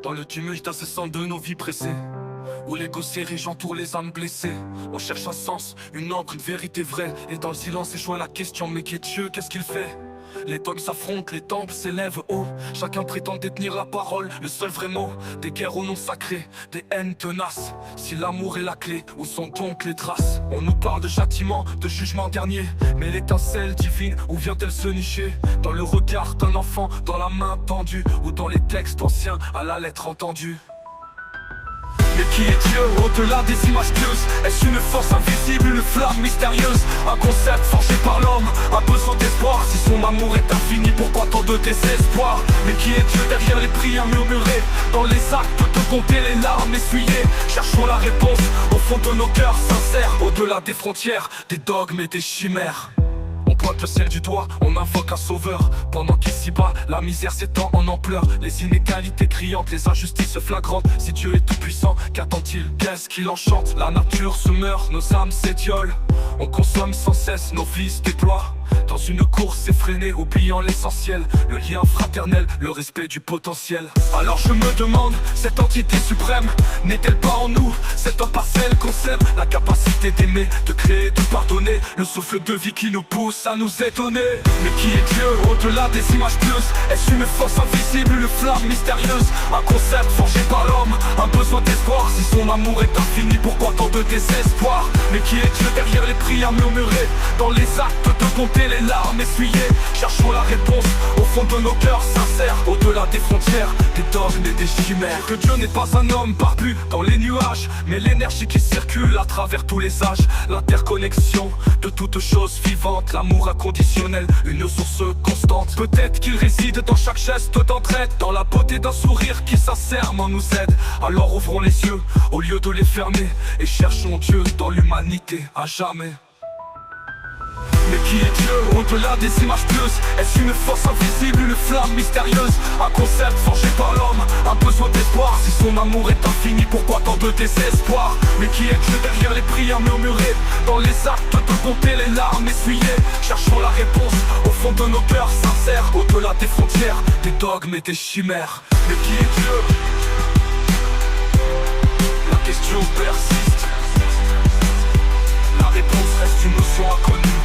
Dans le tumulte incessant de nos vies pressées, où l'ego s'érige entoure les âmes blessées, on cherche un sens, une encre, une vérité vraie. Et dans le silence échoue la question, mais qui est Dieu, qu'est-ce qu'il fait? Les dogmes s'affrontent, les temples s'élèvent haut. Chacun prétend détenir la parole, le seul vrai mot. Des guerres au nom sacré, des haines tenaces. Si l'amour est la clé, où sont donc les traces? On nous parle de châtiment, de jugement dernier, mais l'étincelle divine, où vient-elle se nicher? Dans le regard d'un enfant, dans la main tendue, ou dans les textes anciens, à la lettre entendue? Mais qui est Dieu au-delà des images pieuses? Est-ce une force invisible, une flamme mystérieuse? Un concept forgé par l'homme, un besoin d'espoir. Si son amour est infini, pourquoi tant de désespoir? Mais qui est Dieu derrière les prières murmurées? Dans les actes de compter les larmes essuyées. Cherchons la réponse au fond de nos cœurs sincères, au-delà des frontières, des dogmes et des chimères. On pointe le ciel du doigt, on invoque un sauveur, pendant qu'ici-bas, la misère s'étend en ampleur. Les inégalités criantes, les injustices flagrantes. Si Dieu est tout puissant, qu'attend-il? Qu'est-ce qui l'enchante? La nature se meurt, nos âmes s'étiolent. On consomme sans cesse, nos vies se déploient dans une course effrénée, oubliant l'essentiel, le lien fraternel, le respect du potentiel. Alors je me demande, cette entité suprême n'est-elle pas en nous? Cette homme partielle conserve la capacité d'aimer, de créer, de pardonner, le souffle de vie qui nous pousse à nous étonner. Mais qui est Dieu au-delà des images pieuses? Est-ce une force invisible, une flamme mystérieuse? Un concept forgé par l'homme, un besoin d'espoir. Si son amour est infini, pourquoi tant de désespoir? Mais qui est Dieu derrière les prières murmurées? Dans les actes de compter les larmes essuyées. Cherchons la réponse au fond de nos cœurs sincères, au-delà des frontières, des dogmes et des chimères. Que Dieu n'est pas un homme barbu dans les nuages, mais l'énergie qui circule à travers tous les âges. L'interconnexion de toutes choses vivantes, l'amour inconditionnel, une source constante. Peut-être qu'il réside dans chaque geste d'entraide, dans la beauté d'un sourire qui sincèrement nous aide. Alors ouvrons les yeux au lieu de les fermer, et cherchons Dieu dans l'humanité à jamais. Mais qui est Dieu au-delà des images pieuses? Est-ce une force invisible, une flamme mystérieuse? Un concept forgé par l'homme, un besoin d'espoir. Si son amour est infini, pourquoi tant de désespoir? Mais qui est Dieu derrière les prières murmurées? Dans les actes de compter les larmes essuyées. Cherchons la réponse au fond de nos cœurs sincères, au-delà des frontières, des dogmes et des chimères. Mais qui est Dieu? La question persiste. La réponse reste une notion inconnue.